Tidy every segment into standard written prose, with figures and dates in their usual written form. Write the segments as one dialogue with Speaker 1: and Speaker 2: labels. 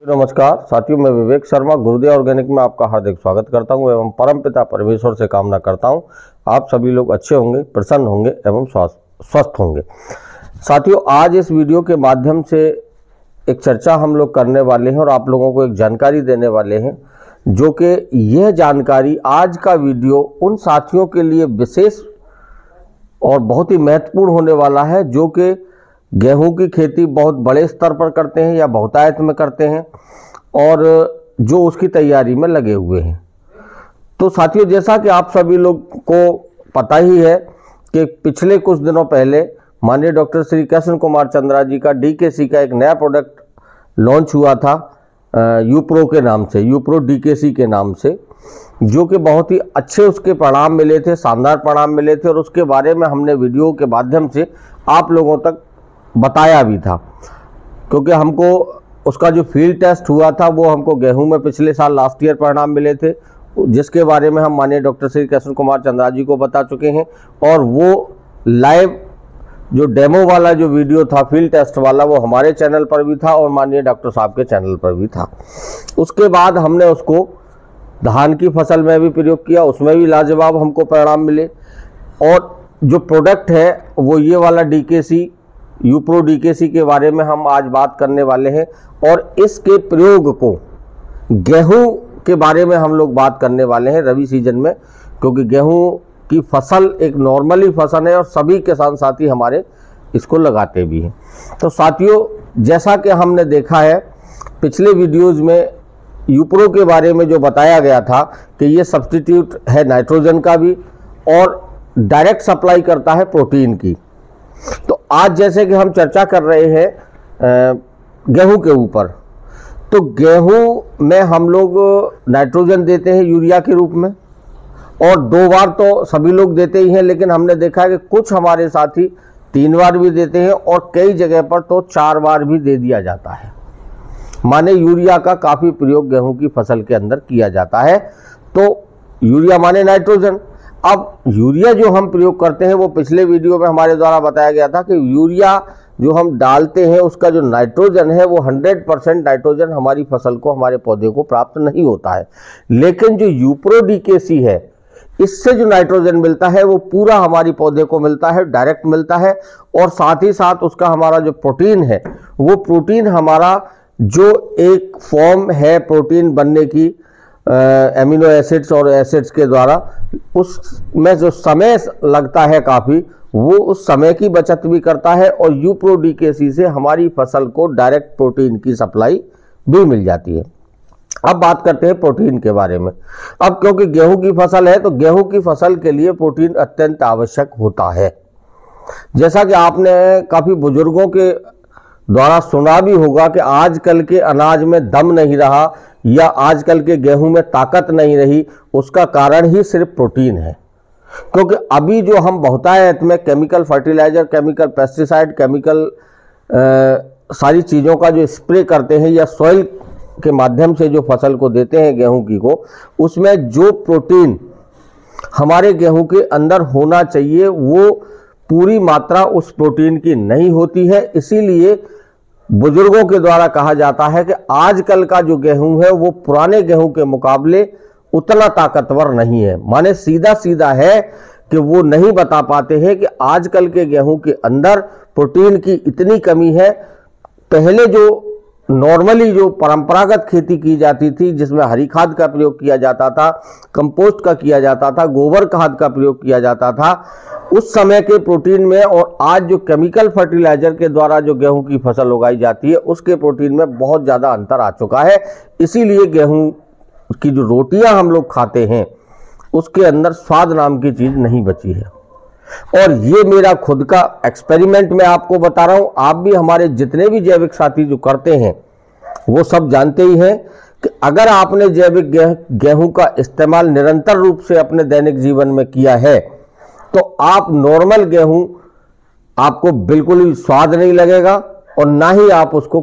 Speaker 1: नमस्कार साथियों, मैं विवेक शर्मा गुरुदेव ऑर्गेनिक में आपका हार्दिक स्वागत करता हूं एवं परमपिता परमेश्वर से कामना करता हूं आप सभी लोग अच्छे होंगे, प्रसन्न होंगे एवं स्वस्थ होंगे। साथियों, आज इस वीडियो के माध्यम से एक चर्चा हम लोग करने वाले हैं और आप लोगों को एक जानकारी देने वाले हैं, जो कि यह जानकारी आज का वीडियो उन साथियों के लिए विशेष और बहुत ही महत्वपूर्ण होने वाला है जो कि गेहूं की खेती बहुत बड़े स्तर पर करते हैं या बहुतायत में करते हैं और जो उसकी तैयारी में लगे हुए हैं। तो साथियों, जैसा कि आप सभी लोग को पता ही है कि पिछले कुछ दिनों पहले माननीय डॉक्टर श्री कृष्ण कुमार चंद्रा जी का डीकेसी का एक नया प्रोडक्ट लॉन्च हुआ था यूप्रो के नाम से, यूप्रो डीकेसी के नाम से, जो कि बहुत ही अच्छे उसके परिणाम मिले थे, शानदार परिणाम मिले थे और उसके बारे में हमने वीडियो के माध्यम से आप लोगों तक बताया भी था, क्योंकि हमको उसका जो फील्ड टेस्ट हुआ था वो हमको गेहूं में पिछले साल लास्ट ईयर परिणाम मिले थे, जिसके बारे में हम माननीय डॉक्टर श्री कृष्ण कुमार चंद्रा जी को बता चुके हैं। और वो लाइव जो डेमो वाला जो वीडियो था फील्ड टेस्ट वाला, वो हमारे चैनल पर भी था और माननीय डॉक्टर साहब के चैनल पर भी था। उसके बाद हमने उसको धान की फसल में भी प्रयोग किया, उसमें भी लाजवाब हमको परिणाम मिले। और जो प्रोडक्ट है वो ये वाला डीकेसी, यूप्रो डीकेसी के बारे में हम आज बात करने वाले हैं और इसके प्रयोग को गेहूं के बारे में हम लोग बात करने वाले हैं रबी सीजन में, क्योंकि गेहूं की फसल एक नॉर्मली फसल है और सभी किसान साथी हमारे इसको लगाते भी हैं। तो साथियों, जैसा कि हमने देखा है पिछले वीडियोज़ में यूप्रो के बारे में जो बताया गया था कि ये सब्स्टिट्यूट है नाइट्रोजन का भी और डायरेक्ट सप्लाई करता है प्रोटीन की। तो आज जैसे कि हम चर्चा कर रहे हैं गेहूं के ऊपर, तो गेहूं में हम लोग नाइट्रोजन देते हैं यूरिया के रूप में और 2 बार तो सभी लोग देते ही हैं, लेकिन हमने देखा है कि कुछ हमारे साथी 3 बार भी देते हैं और कई जगह पर तो 4 बार भी दे दिया जाता है। माने यूरिया का काफ़ी प्रयोग गेहूं की फसल के अंदर किया जाता है। तो यूरिया माने नाइट्रोजन। अब यूरिया जो हम प्रयोग करते हैं वो पिछले वीडियो में हमारे द्वारा बताया गया था कि यूरिया जो हम डालते हैं उसका जो नाइट्रोजन है वो 100% नाइट्रोजन हमारी फसल को, हमारे पौधे को प्राप्त नहीं होता है। लेकिन जो यूप्रो डीकेसी है, इससे जो नाइट्रोजन मिलता है वो पूरा हमारी पौधे को मिलता है, डायरेक्ट मिलता है। और साथ ही साथ उसका हमारा जो प्रोटीन है, वो प्रोटीन हमारा जो एक फॉर्म है प्रोटीन बनने की एमिनो एसिड्स और एसिड्स के द्वारा, उसमें जो समय लगता है काफ़ी, वो उस समय की बचत भी करता है और यूप्रो डीकेसी से हमारी फसल को डायरेक्ट प्रोटीन की सप्लाई भी मिल जाती है। अब बात करते हैं प्रोटीन के बारे में। अब क्योंकि गेहूं की फसल है तो गेहूं की फसल के लिए प्रोटीन अत्यंत आवश्यक होता है। जैसा कि आपने काफ़ी बुजुर्गों के द्वारा सुना भी होगा कि आजकल के अनाज में दम नहीं रहा या आजकल के गेहूं में ताकत नहीं रही, उसका कारण ही सिर्फ प्रोटीन है। क्योंकि अभी जो हम बहुतायत में chemical fertiliser, chemical pesticide, chemical सारी चीज़ों का जो स्प्रे करते हैं या सॉइल के माध्यम से जो फसल को देते हैं गेहूं की को, उसमें जो प्रोटीन हमारे गेहूं के अंदर होना चाहिए वो पूरी मात्रा उस प्रोटीन की नहीं होती है। इसीलिए बुजुर्गों के द्वारा कहा जाता है कि आजकल का जो गेहूं है वो पुराने गेहूं के मुकाबले उतना ताकतवर नहीं है। माने सीधा सीधा है कि वो नहीं बता पाते हैं कि आजकल के गेहूं के अंदर प्रोटीन की इतनी कमी है। पहले जो नॉर्मली जो परंपरागत खेती की जाती थी, जिसमें हरी खाद का प्रयोग किया जाता था, कंपोस्ट का किया जाता था, गोबर खाद का प्रयोग किया जाता था, उस समय के प्रोटीन में और आज जो केमिकल फर्टिलाइजर के द्वारा जो गेहूं की फसल उगाई जाती है उसके प्रोटीन में बहुत ज़्यादा अंतर आ चुका है। इसीलिए गेहूं की जो रोटियां हम लोग खाते हैं उसके अंदर स्वाद नाम की चीज़ नहीं बची है। और ये मेरा खुद का एक्सपेरिमेंट मैं आपको बता रहा हूं। आप भी, हमारे जितने भी जैविक साथी जो करते हैं वो सब जानते ही हैं कि अगर आपने जैविक गेहूं का इस्तेमाल निरंतर रूप से अपने दैनिक जीवन में किया है तो आप नॉर्मल गेहूं आपको बिल्कुल भी स्वाद नहीं लगेगा और ना ही आप उसको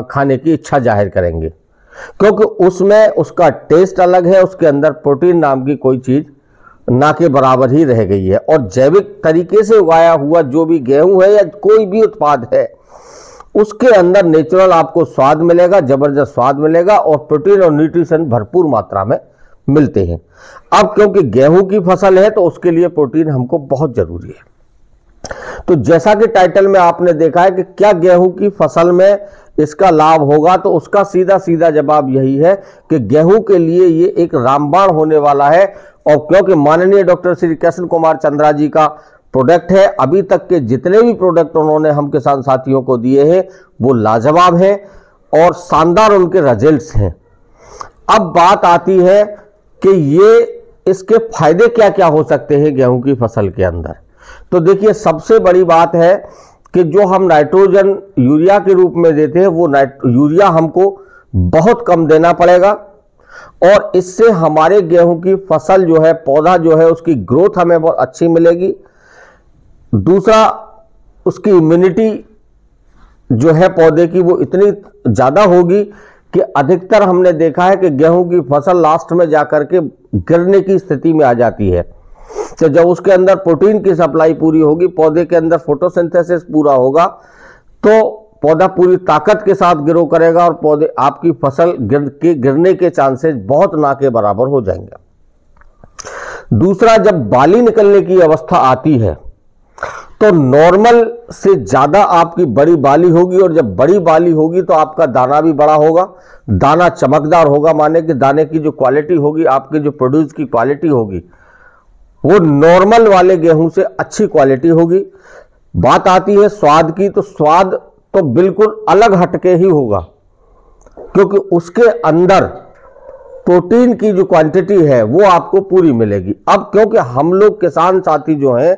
Speaker 1: खाने की इच्छा जाहिर करेंगे, क्योंकि उसमें उसका टेस्ट अलग है, उसके अंदर प्रोटीन नाम की कोई चीज़ ना के बराबर ही रह गई है। और जैविक तरीके से उगाया हुआ जो भी गेहूं है या कोई भी उत्पाद है उसके अंदर नेचुरल आपको स्वाद मिलेगा, जबरदस्त स्वाद मिलेगा और प्रोटीन और न्यूट्रिशन भरपूर मात्रा में मिलते हैं। अब क्योंकि गेहूं की फसल है तो उसके लिए प्रोटीन हमको बहुत जरूरी है। तो जैसा कि टाइटल में आपने देखा है कि क्या गेहूं की फसल में इसका लाभ होगा, तो उसका सीधा सीधा जवाब यही है कि गेहूं के लिए ये एक रामबाण होने वाला है। और क्योंकि माननीय डॉक्टर श्री कृष्ण कुमार चंद्रा जी का प्रोडक्ट है, अभी तक के जितने भी प्रोडक्ट उन्होंने हम किसान साथियों को दिए हैं वो लाजवाब हैं और शानदार उनके रिजल्ट्स हैं। अब बात आती है कि ये इसके फायदे क्या क्या हो सकते हैं गेहूं की फसल के अंदर। तो देखिए, सबसे बड़ी बात है कि जो हम नाइट्रोजन यूरिया के रूप में देते हैं वो यूरिया हमको बहुत कम देना पड़ेगा और इससे हमारे गेहूं की फसल जो है, पौधा जो है, उसकी ग्रोथ हमें बहुत अच्छी मिलेगी। दूसरा, उसकी इम्यूनिटी जो है पौधे की वो इतनी ज़्यादा होगी कि अधिकतर हमने देखा है कि गेहूं की फसल लास्ट में जाकर के गिरने की स्थिति में आ जाती है। तो जब उसके अंदर प्रोटीन की सप्लाई पूरी होगी, पौधे के अंदर फोटोसिंथेसिस पूरा होगा, तो पौधा पूरी ताकत के साथ ग्रो करेगा और पौधे आपकी फसल गिरने के चांसेस बहुत ना के बराबर हो जाएंगे। दूसरा, जब बाली निकलने की अवस्था आती है तो नॉर्मल से ज़्यादा आपकी बड़ी बाली होगी और जब बड़ी बाली होगी तो आपका दाना भी बड़ा होगा, दाना चमकदार होगा, माने कि दाने की जो क्वालिटी होगी, आपके जो प्रोड्यूस की क्वालिटी होगी वो नॉर्मल वाले गेहूं से अच्छी क्वालिटी होगी। बात आती है स्वाद की, तो स्वाद तो बिल्कुल अलग हटके ही होगा क्योंकि उसके अंदर प्रोटीन की जो क्वांटिटी है वो आपको पूरी मिलेगी। अब क्योंकि हम लोग किसान साथी जो हैं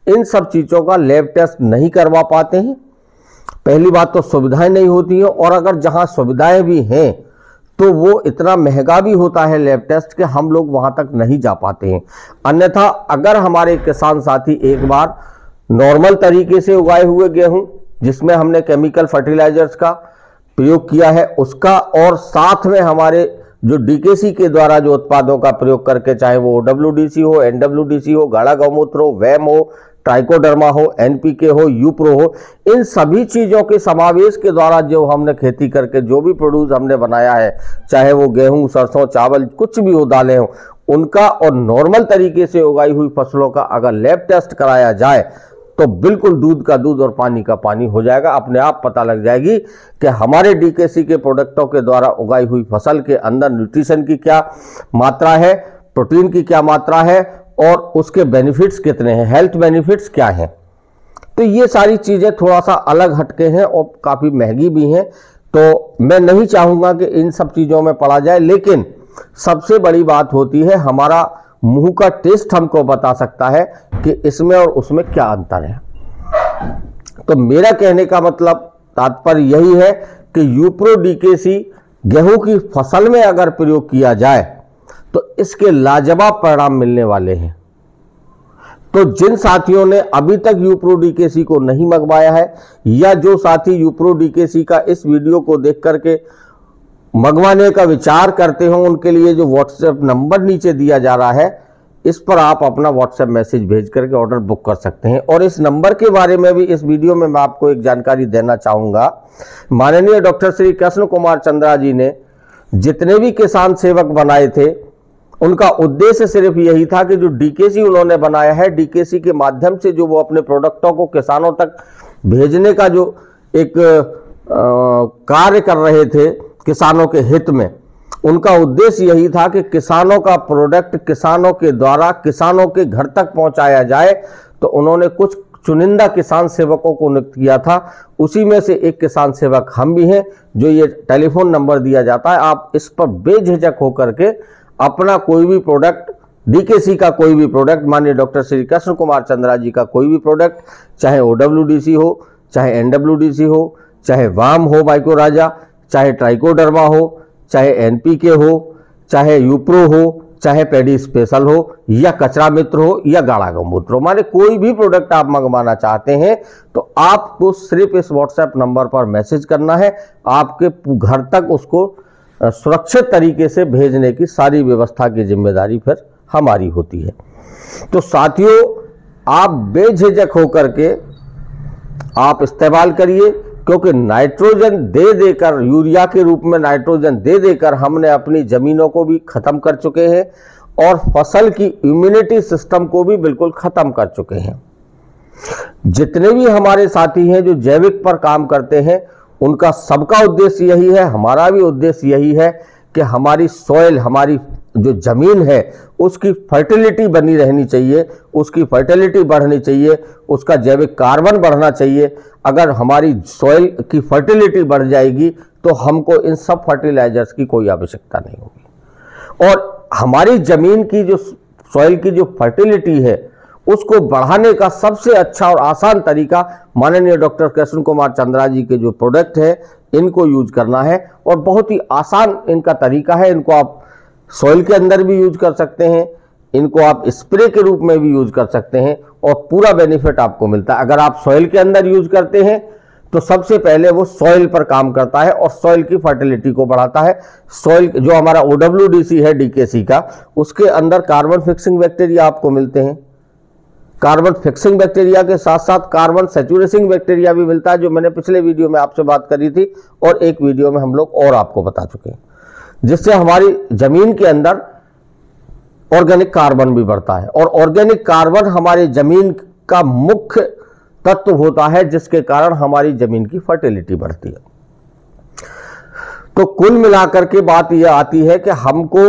Speaker 1: इन सब चीज़ों का लैब टेस्ट नहीं करवा पाते हैं, पहली बात तो सुविधाएं नहीं होती हैं और अगर जहां सुविधाएं भी हैं तो वो इतना महंगा भी होता है लैब टेस्ट के हम लोग वहां तक नहीं जा पाते हैं। अन्यथा अगर हमारे किसान साथी एक बार नॉर्मल तरीके से उगाए हुए गेहूं जिसमें हमने केमिकल फर्टिलाइजर्स का प्रयोग किया है उसका और साथ में हमारे जो डीकेसी के द्वारा जो उत्पादों का प्रयोग करके, चाहे वो OWDC हो, NWDC हो, गाढ़ा गौमूत्र हो, वैम हो, ट्राइकोडर्मा हो, NPK हो, यूप्रो हो, इन सभी चीज़ों के समावेश के द्वारा जो हमने खेती करके जो भी प्रोड्यूस हमने बनाया है, चाहे वो गेहूं, सरसों, चावल, कुछ भी हो, दालें हो, उनका और नॉर्मल तरीके से उगाई हुई फसलों का अगर लैब टेस्ट कराया जाए तो बिल्कुल दूध का दूध और पानी का पानी हो जाएगा। अपने आप पता लग जाएगी कि हमारे डीकेसी के प्रोडक्टों के द्वारा उगाई हुई फसल के अंदर न्यूट्रिशन की क्या मात्रा है, प्रोटीन की क्या मात्रा है और उसके बेनिफिट्स कितने हैं, हेल्थ बेनिफिट्स क्या हैं। तो ये सारी चीज़ें थोड़ा सा अलग हटके हैं और काफ़ी महंगी भी हैं, तो मैं नहीं चाहूँगा कि इन सब चीज़ों में पड़ा जाए। लेकिन सबसे बड़ी बात होती है हमारा मुंह का टेस्ट हमको बता सकता है कि इसमें और उसमें क्या अंतर है। तो मेरा कहने का मतलब तात्पर्य यही है कि यूप्रो डीकेसी गेहूं की फसल में अगर प्रयोग किया जाए तो इसके लाजवाब परिणाम मिलने वाले हैं। तो जिन साथियों ने अभी तक यूप्रो डीकेसी को नहीं मंगवाया है या जो साथी यूप्रो डीकेसी का इस वीडियो को देख करके मंगवाने का विचार करते हो, उनके लिए जो व्हाट्सएप नंबर नीचे दिया जा रहा है इस पर आप अपना व्हाट्सएप मैसेज भेज करके ऑर्डर बुक कर सकते हैं। और इस नंबर के बारे में भी इस वीडियो में मैं आपको एक जानकारी देना चाहूँगा। माननीय डॉक्टर श्री कृष्ण कुमार चंद्रा जी ने जितने भी किसान सेवक बनाए थे उनका उद्देश्य सिर्फ यही था कि जो डीकेसी उन्होंने बनाया है, डीकेसी के माध्यम से जो वो अपने प्रोडक्टों को किसानों तक भेजने का जो एक कार्य कर रहे थे किसानों के हित में, उनका उद्देश्य यही था कि किसानों का प्रोडक्ट किसानों के द्वारा किसानों के घर तक पहुंचाया जाए। तो उन्होंने कुछ चुनिंदा किसान सेवकों को नियुक्त किया था, उसी में से एक किसान सेवक हम भी हैं। जो ये टेलीफोन नंबर दिया जाता है, आप इस पर बेझिझक होकर के अपना कोई भी प्रोडक्ट, डीकेसी का कोई भी प्रोडक्ट, माननीय डॉक्टर श्री कृष्ण कुमार चंद्रा जी का कोई भी प्रोडक्ट, चाहे OWDC हो, चाहे NWDC हो, चाहे वाम हो माइक्रोराजा, चाहे ट्राइकोडर्मा हो, चाहे NPK हो, चाहे यूप्रो हो, चाहे पैडी स्पेशल हो या कचरा मित्र हो या गाढ़ा गौमूत्र हो, माने कोई भी प्रोडक्ट आप मंगवाना चाहते हैं तो आपको सिर्फ इस व्हाट्सएप नंबर पर मैसेज करना है। आपके घर तक उसको सुरक्षित तरीके से भेजने की सारी व्यवस्था की जिम्मेदारी फिर हमारी होती है। तो साथियों, आप बेझिझक होकर के आप इस्तेमाल करिए, क्योंकि नाइट्रोजन दे देकर, यूरिया के रूप में नाइट्रोजन दे देकर हमने अपनी जमीनों को भी खत्म कर चुके हैं और फसल की इम्यूनिटी सिस्टम को भी बिल्कुल खत्म कर चुके हैं। जितने भी हमारे साथी हैं जो जैविक पर काम करते हैं, उनका सबका उद्देश्य यही है, हमारा भी उद्देश्य यही है कि हमारी सॉइल, हमारी जो जमीन है उसकी फर्टिलिटी बनी रहनी चाहिए, उसकी फर्टिलिटी बढ़नी चाहिए, उसका जैविक कार्बन बढ़ना चाहिए। अगर हमारी सॉइल की फर्टिलिटी बढ़ जाएगी तो हमको इन सब फर्टिलाइजर्स की कोई आवश्यकता नहीं होगी। और हमारी जमीन की जो सॉइल की जो फर्टिलिटी है उसको बढ़ाने का सबसे अच्छा और आसान तरीका माननीय डॉक्टर कृष्ण कुमार चंद्रा जी के जो प्रोडक्ट है इनको यूज करना है। और बहुत ही आसान इनका तरीका है। इनको आप सॉइल के अंदर भी यूज कर सकते हैं, इनको आप स्प्रे के रूप में भी यूज कर सकते हैं और पूरा बेनिफिट आपको मिलता है। अगर आप सॉइल के अंदर यूज करते हैं तो सबसे पहले वो सॉइल पर काम करता है और सॉइल की फर्टिलिटी को बढ़ाता है। सॉइल जो हमारा OWDC है DKC का, उसके अंदर कार्बन फिक्सिंग बैक्टीरिया आपको मिलते हैं। कार्बन फिक्सिंग बैक्टीरिया के साथ साथ कार्बन सैचुरेटिंग बैक्टीरिया भी मिलता है, जो मैंने पिछले वीडियो में आपसे बात करी थी और एक वीडियो में हम लोग और आपको बता चुके हैं, जिससे हमारी जमीन के अंदर ऑर्गेनिक कार्बन भी बढ़ता है। और ऑर्गेनिक कार्बन हमारी जमीन का मुख्य तत्व होता है, जिसके कारण हमारी जमीन की फर्टिलिटी बढ़ती है। तो कुल मिलाकर के बात यह आती है कि हमको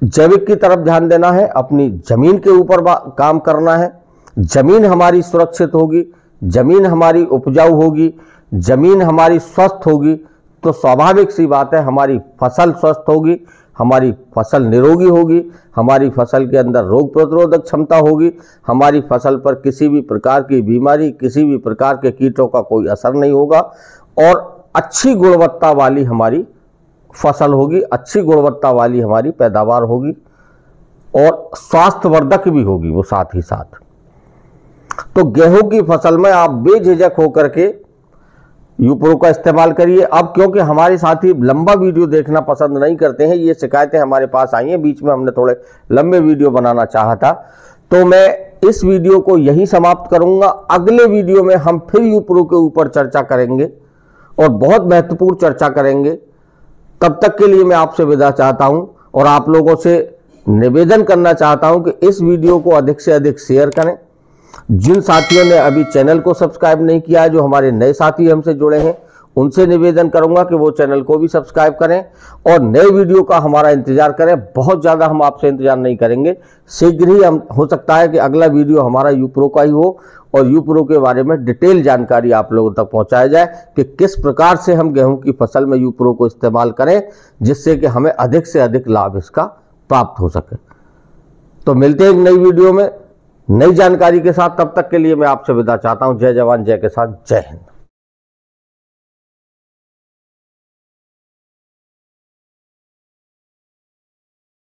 Speaker 1: जैविक की तरफ ध्यान देना है, अपनी जमीन के ऊपर काम करना है। जमीन हमारी सुरक्षित होगी, जमीन हमारी उपजाऊ होगी, जमीन हमारी स्वस्थ होगी तो स्वाभाविक सी बात है हमारी फसल स्वस्थ होगी, हमारी फसल निरोगी होगी, हमारी फसल के अंदर रोग प्रतिरोधक क्षमता होगी, हमारी फसल पर किसी भी प्रकार की बीमारी, किसी भी प्रकार के कीटों का कोई असर नहीं होगा और अच्छी गुणवत्ता वाली हमारी फसल होगी, अच्छी गुणवत्ता वाली हमारी पैदावार होगी और स्वास्थ्यवर्धक भी होगी वो साथ ही साथ। तो गेहूं की फसल में आप बेझिझक होकर के यूप्रो का इस्तेमाल करिए। अब क्योंकि हमारे साथी लंबा वीडियो देखना पसंद नहीं करते हैं, ये शिकायतें हमारे पास आई हैं, बीच में हमने थोड़े लंबे वीडियो बनाना चाहा था, तो मैं इस वीडियो को यहीं समाप्त करूंगा। अगले वीडियो में हम फिर यूप्रो के ऊपर चर्चा करेंगे और बहुत महत्वपूर्ण चर्चा करेंगे। तब तक के लिए मैं आपसे विदा चाहता हूं और आप लोगों से निवेदन करना चाहता हूं कि इस वीडियो को अधिक से अधिक शेयर करें। जिन साथियों ने अभी चैनल को सब्सक्राइब नहीं किया है, जो हमारे नए साथी हमसे जुड़े हैं, उनसे निवेदन करूंगा कि वो चैनल को भी सब्सक्राइब करें और नए वीडियो का हमारा इंतजार करें। बहुत ज़्यादा हम आपसे इंतजार नहीं करेंगे, शीघ्र ही हम हो सकता है कि अगला वीडियो हमारा यूप्रो का ही हो और यूप्रो के बारे में डिटेल जानकारी आप लोगों तक पहुंचाया जाए कि किस प्रकार से हम गेहूं की फसल में यूप्रो को इस्तेमाल करें, जिससे कि हमें अधिक से अधिक लाभ इसका प्राप्त हो सके। तो मिलते हैं एक नई वीडियो में नई जानकारी के साथ। तब तक के लिए मैं आपसे विदा चाहता हूं। जय जवान जय किसान, जय हिंद।